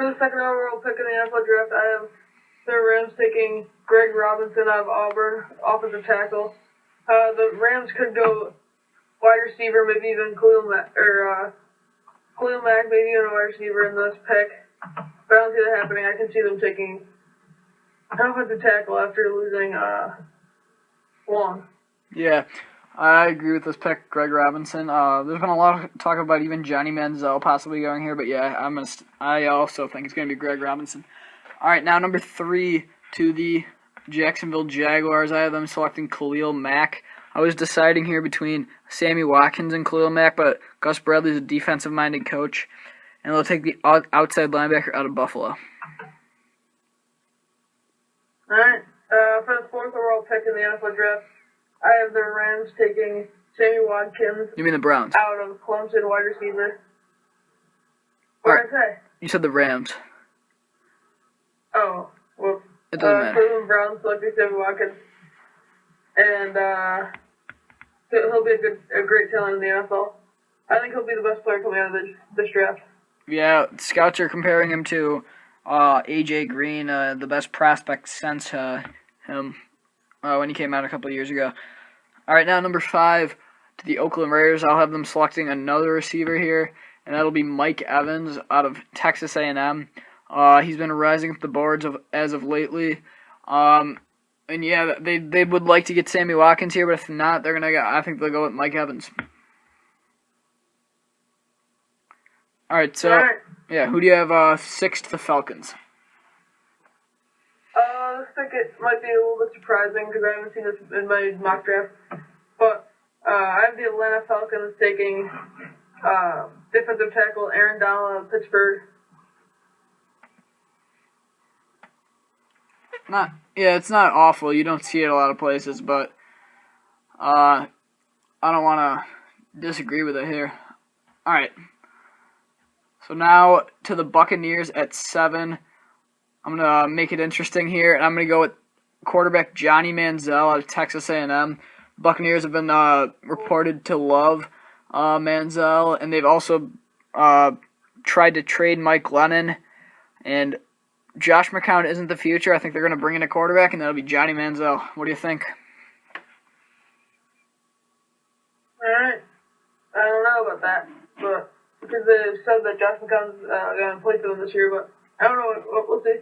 For the second overall pick in the NFL draft, I have the Rams taking Greg Robinson out of Auburn, offensive tackle. The Rams could go wide receiver, maybe even Khalil Mack, maybe even a wide receiver in this pick. But I don't see that happening. I can see them taking an offensive tackle after losing Long. Yeah, I agree with this pick, Greg Robinson. There's been a lot of talk about even Johnny Manziel possibly going here, but yeah, I also think it's going to be Greg Robinson. All right, now number 3 to the Jacksonville Jaguars. I have them selecting Khalil Mack. I was deciding here between Sammy Watkins and Khalil Mack, but Gus Bradley's a defensive-minded coach, and they'll take the outside linebacker out of Buffalo. All right. For the fourth overall pick in the NFL draft, I have the Rams taking Sammy Watkins. You mean the Browns? Out of Clemson, wide receiver. What did I say? You said the Rams. Oh, well. It doesn't matter. Cleveland Browns selecting Sammy Watkins. And he'll be a great talent in the NFL. I think he'll be the best player coming out of this draft. Yeah, scouts are comparing him to A.J. Green, the best prospect since him when he came out a couple of years ago. All right, now number 5 to the Oakland Raiders. I'll have them selecting another receiver here, and that'll be Mike Evans out of Texas A&M. He's been rising up the boards as of lately. And yeah, they would like to get Sammy Watkins here, but if not, I think they'll go with Mike Evans. All right, so yeah, who do you have 6th, the Falcons? This pick it might be a little bit surprising because I haven't seen this in my mock draft, but I have the Atlanta Falcons taking defensive tackle Aaron Donald of Pittsburgh. It's not awful. You don't see it a lot of places, but I don't want to disagree with it here. All right. So now to the Buccaneers at 7. I'm going to make it interesting here, and I'm going to go with quarterback Johnny Manziel out of Texas A&M. Buccaneers have been reported to love Manziel, and they've also tried to trade Mike Glennon, and Josh McCown isn't the future. I think they're going to bring in a quarterback, and that'll be Johnny Manziel. What do you think? All right. I don't know about that, but because they said that Josh McCown's going to play for them this year, but I don't know. We'll see.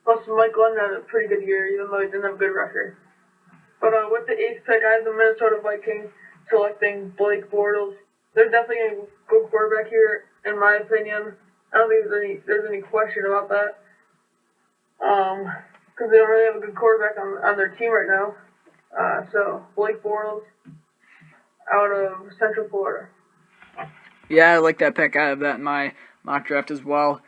Plus, Mike Glennon had a pretty good year, even though he didn't have a good record. But with the 8th pick, I have the Minnesota Vikings selecting Blake Bortles. They're definitely a good quarterback here, in my opinion. I don't think there's any question about that. Because they don't really have a good quarterback on their team right now. So, Blake Bortles out of Central Florida. Yeah, I like that pick. I have that in my mock draft as well.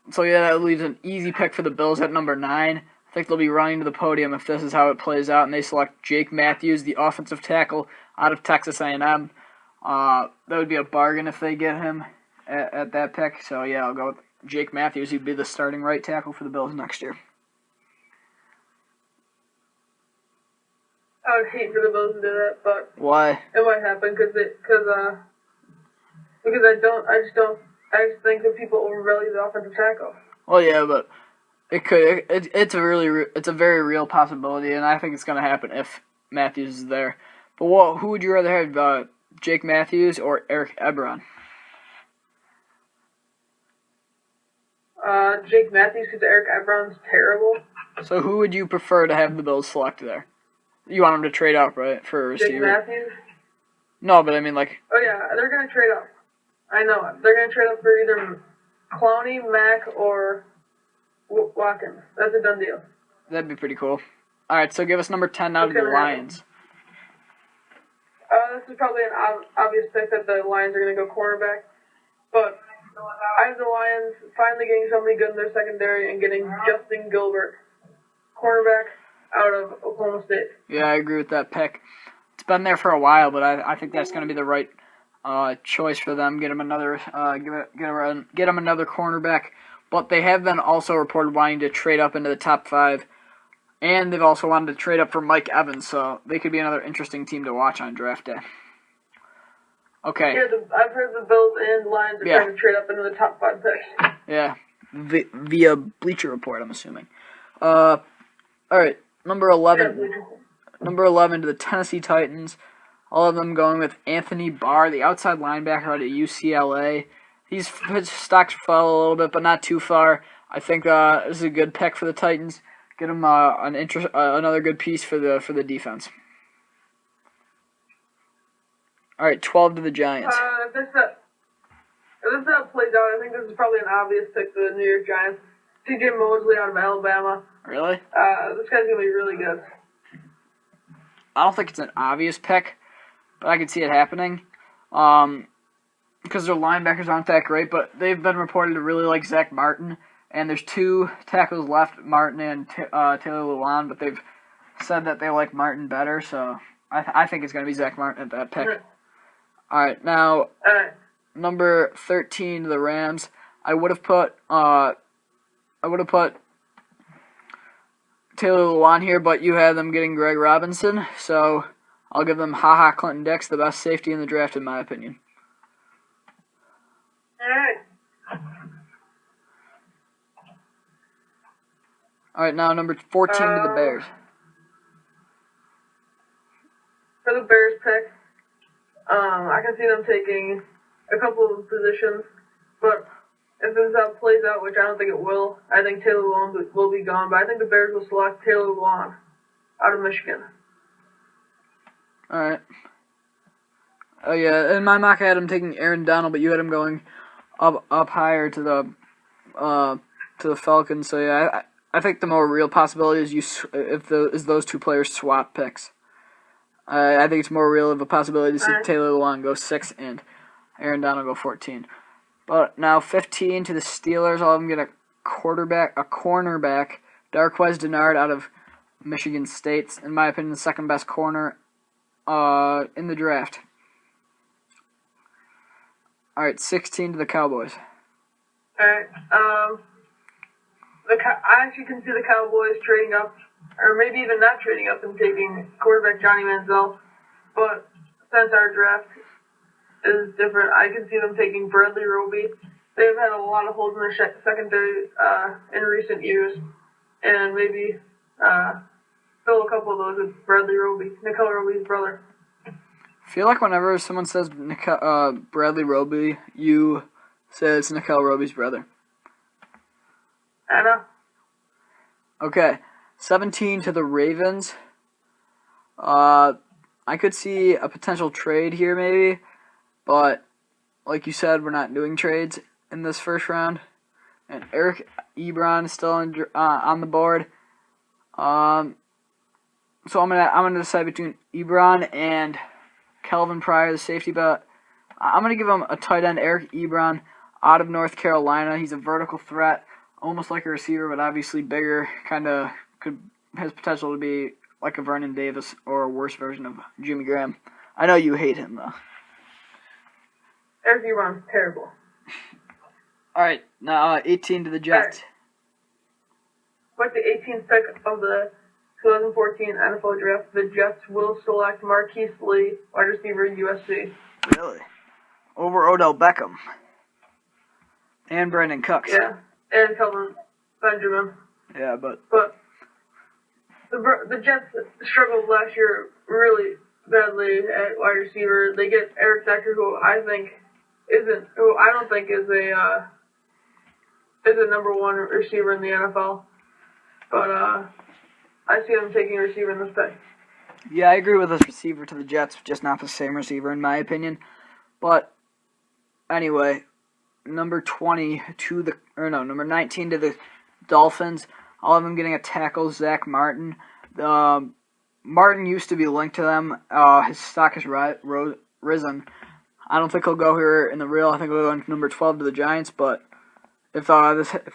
So yeah, that leaves an easy pick for the Bills at number 9. I think they'll be running to the podium if this is how it plays out, and they select Jake Matthews, the offensive tackle out of Texas A&M. That would be a bargain if they get him at that pick. So yeah, I'll go with Jake Matthews. He'd be the starting right tackle for the Bills next year. I would hate for the Bills to do that, but why? It might happen because I just think that people overvalue the offensive tackle. Well, yeah, but it could. It's a very real possibility, and I think it's going to happen if Matthews is there. But who would you rather have, Jake Matthews or Eric Ebron? Jake Matthews, because Eric Ebron's terrible. So who would you prefer to have the Bills select there? You want him to trade up, right, for a receiver? Jake Matthews? No, but I mean, like... Oh, yeah, they're going to trade up. I know it. They're going to trade up for either Clowney, Mack, or Watkins. That's a done deal. That'd be pretty cool. All right, so give us number 10 now to the Lions. This is probably an obvious pick that the Lions are going to go cornerback. But I have the Lions finally getting somebody good in their secondary and getting Justin Gilbert, cornerback out of Oklahoma State. Yeah, I agree with that pick. It's been there for a while, but I think that's going to be the right choice for them. Get him another get him another cornerback. But they have been also reported wanting to trade up into the top 5, and they've also wanted to trade up for Mike Evans, so they could be another interesting team to watch on draft day. Okay. Yeah, I've heard the Bills and Lions are trying to trade up into the top 5 picks. Yeah, via Bleacher Report, I'm assuming. All right, number 11. Yeah, Number 11 to the Tennessee Titans. All of them going with Anthony Barr, the outside linebacker out of UCLA. His stocks fell a little bit, but not too far. I think this is a good pick for the Titans. Get them another good piece for the defense. All right, 12 to the Giants. If this plays out, I think this is probably an obvious pick for the New York Giants. C.J. Mosley out of Alabama. Really? This guy's gonna be really good. I don't think it's an obvious pick, but I could see it happening. Because their linebackers aren't that great, but they've been reported to really like Zach Martin. And there's 2 tackles left, Martin and Taylor Lewan, but they've said that they like Martin better, so I think it's going to be Zach Martin at that pick. All right, now number 13 to the Rams. I would have put Taylor Lewan here, but you had them getting Greg Robinson, so I'll give them Clinton Dix, the best safety in the draft in my opinion. All right, now number 14 to the Bears. For the Bears pick, I can see them taking a couple of positions, but if this plays out, which I don't think it will, I think Taylor Lewan will be gone, but I think the Bears will select Taylor Lewan out of Michigan. All right. Oh yeah, in my mock I had him taking Aaron Donald, but you had him going up higher to the Falcons. So yeah, I think the more real possibility is those 2 players swap picks. I think it's more real of a possibility to see Taylor Lewan go 6 and Aaron Donald go 14. But now 15 to the Steelers. I'll have them get a cornerback, Darqueze Dennard out of Michigan State. In my opinion, the second best corner in the draft. All right, 16 to the Cowboys. All right. I actually can see the Cowboys trading up, or maybe even not trading up and taking quarterback Johnny Manziel. But since our draft is different, I can see them taking Bradley Roby. They've had a lot of holes in their secondary in recent years, and maybe fill a couple of those with Bradley Roby, Nicole Roby's brother. I feel like whenever someone says Bradley Roby, you say it's Nicole Roby's brother. I know. Okay, 17 to the Ravens. I could see a potential trade here maybe, but like you said, we're not doing trades in this first round. And Eric Ebron is still on the board. So I'm gonna decide between Ebron and Kelvin Pryor, the safety, but I'm gonna give him a tight end, Eric Ebron, out of North Carolina. He's a vertical threat, almost like a receiver, but obviously bigger. Has potential to be like a Vernon Davis or a worse version of Jimmy Graham. I know you hate him though. Eric Ebron's terrible. All right, now 18 to the Jets. With the 18th pick of the 2014 NFL Draft, the Jets will select Marquise Lee, wide receiver, USC. Really? Over Odell Beckham. And Brandon Cooks. Yeah, and Kelvin Benjamin. Yeah, but the Jets struggled last year really badly at wide receiver. They get Eric Decker, who I don't think is a number 1 receiver in the NFL. But I see them taking a receiver in this pick. Yeah, I agree with this receiver to the Jets, just not the same receiver in my opinion. But anyway, number 19 to the Dolphins. All of them getting a tackle, Zach Martin. Martin used to be linked to them. His stock has risen. I don't think he'll go here in the real. I think he'll go into number 12 to the Giants. But if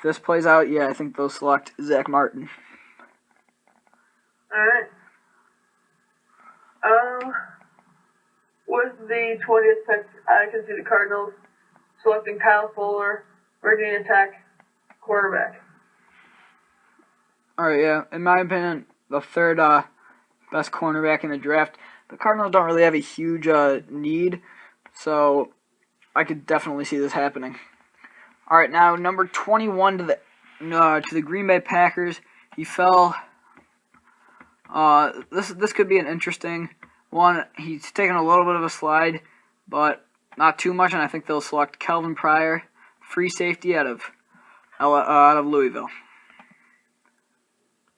this plays out, yeah, I think they'll select Zach Martin. All right. With the 20th pick, I can see the Cardinals selecting Kyle Fuller, Virginia Tech quarterback. All right, yeah. In my opinion, the third best cornerback in the draft. The Cardinals don't really have a huge need, So I could definitely see this happening. All right, now number 21 to the Green Bay Packers. He fell. This could be an interesting one. He's taken a little bit of a slide, but not too much, and I think they'll select Kelvin Pryor, free safety out of Louisville.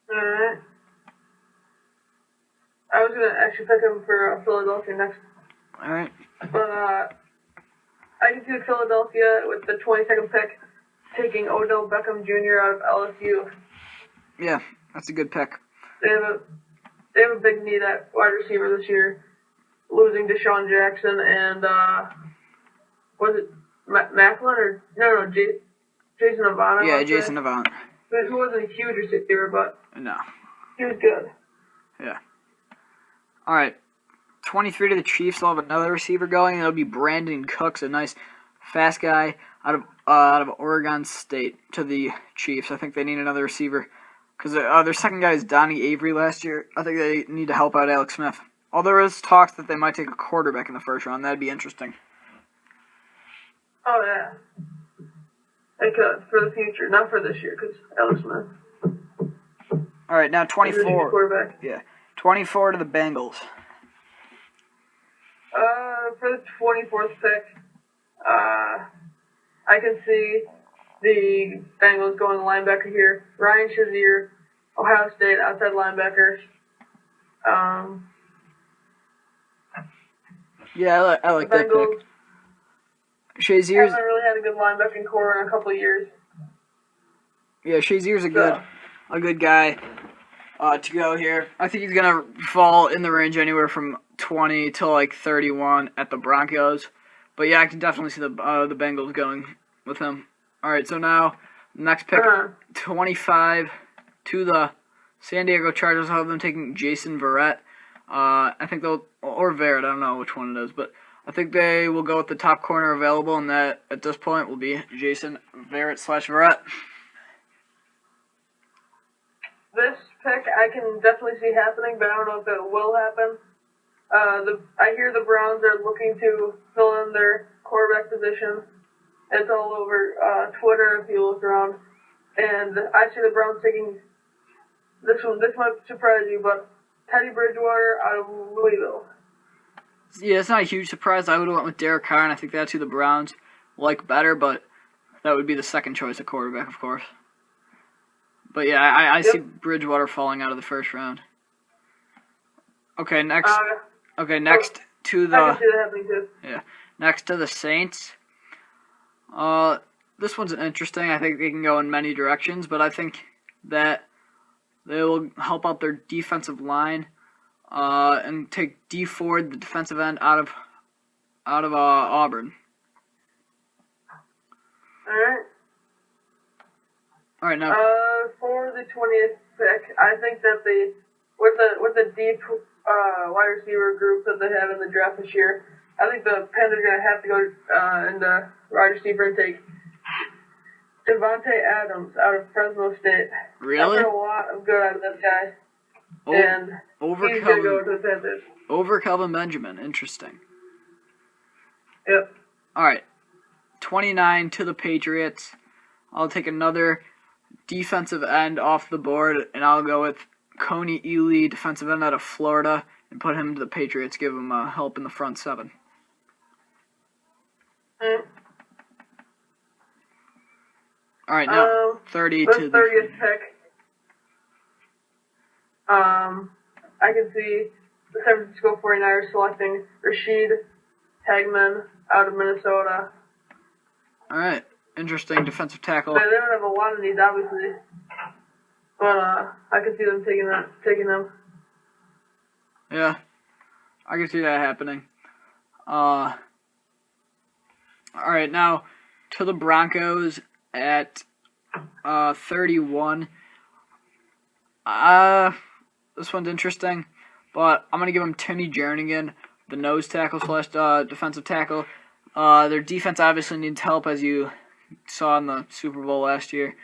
Alright. I was gonna actually pick him for Philadelphia next. Alright. But I can see Philadelphia with the 22nd pick taking Odell Beckham Jr. out of LSU. Yeah, that's a good pick. They have a big need at wide receiver this year, losing Deshaun Jackson and was it Macklin or no Jason Avant? Yeah, Jason Avant. Who wasn't a huge receiver, but no, he was good. Yeah. All right, 23 to the Chiefs. They'll have another receiver going. It'll be Brandon Cooks, a nice, fast guy out of Oregon State to the Chiefs. I think they need another receiver because their second guy is Donnie Avery last year. I think they need to help out Alex Smith. Although there is talks that they might take a quarterback in the first round. That'd be interesting. Oh yeah, they could for the future, not for this year, because Alex Smith. All right, now 24. Quarterback. Yeah, 24 to the Bengals. For the 24th pick, I can see the Bengals going linebacker here. Ryan Shazier, Ohio State, outside linebacker. Yeah, I like that Bengals pick. Shazier's haven't really had a good linebacking core in a couple of years. Yeah, Shazier's a good guy to go here. I think he's gonna fall in the range anywhere from 20 to like 31 at the Broncos. But yeah, I can definitely see the Bengals going with him. All right, so now next pick, 25 to the San Diego Chargers. I'll have them taking Jason Verrett. I think or Verrett. I don't know which one it is, but I think they will go with the top corner available, and that at this point will be Jason Verrett/Verrett. This pick I can definitely see happening, but I don't know if it will happen. I hear the Browns are looking to fill in their quarterback position. It's all over Twitter if you look around. And I see the Browns taking this one. This might surprise you, but Teddy Bridgewater out of Louisville. Yeah, it's not a huge surprise. I would have went with Derek Carr, and I think that's who the Browns like better, but that would be the second choice of quarterback, of course. But yeah, I see Bridgewater falling out of the first round. Okay, next. Next to the. I can see that happening too. Yeah, next to the Saints. This one's interesting. I think they can go in many directions, but I think that they will help out their defensive line, and take D Ford, the defensive end, out of Auburn. All right, now. For the 20th pick, I think that with the deep wide receiver group that they have in the draft this year, I think the Panthers are going to have to go in the wide receiver and take Devontae Adams out of Fresno State. Really? I've heard a lot of good out of this guy. And he's going to go to the Panthers. Over Kelvin Benjamin. Interesting. Yep. All right. 29 to the Patriots. I'll take another defensive end off the board, and I'll go with Coney Ely, defensive end out of Florida, and put him to the Patriots, give him help in the front seven. All right, now 30 to the 30th pick. I can see the San Francisco 49ers selecting Rashid Hagman out of Minnesota. All right, interesting defensive tackle. They don't have a lot of needs, obviously, but I can see them taking them. Yeah, I can see that happening. All right, now to the Broncos at 31. This one's interesting, but I'm gonna give them Timmy Jernigan, the nose tackle / defensive tackle. Their defense obviously needs help, as you saw in the Super Bowl last year.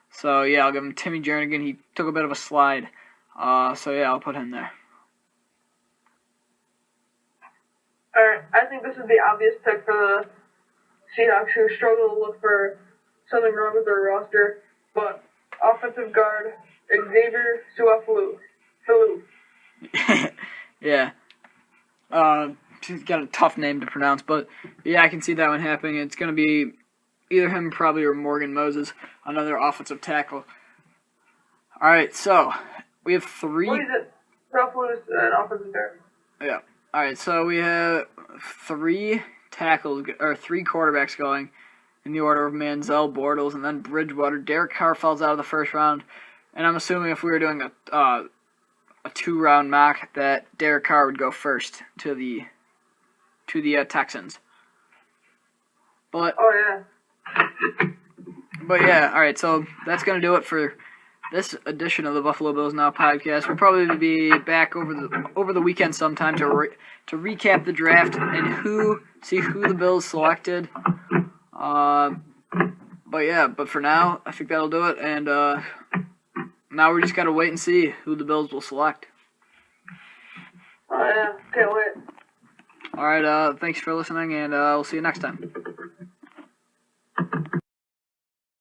So yeah, I'll give him Timmy Jernigan. He took a bit of a slide. So yeah, I'll put him there. Alright, I think this is the obvious pick for the Seahawks, who struggle to look for something wrong with their roster. But offensive guard Xavier Su'a-Filo. Yeah. He's got a tough name to pronounce, but yeah, I can see that one happening. It's going to be either him probably or Morgan Moses, another offensive tackle. All right, so we have three. What is it? Su'a-Filo is an offensive guard. Yeah. All right, so we have three quarterbacks going in the order of Manziel, Bortles, and then Bridgewater. Derek Carr falls out of the first round, and I'm assuming if we were doing a 2-round mock that Derek Carr would go first to the Texans. But yeah, all right. So that's gonna do it for this edition of the Buffalo Bills Now podcast. We'll probably be back over the weekend sometime to recap the draft and see who the Bills selected. But for now, I think that'll do it. And now we just gotta wait and see who the Bills will select. Oh yeah, can't wait. All right. Thanks for listening, and we'll see you next time.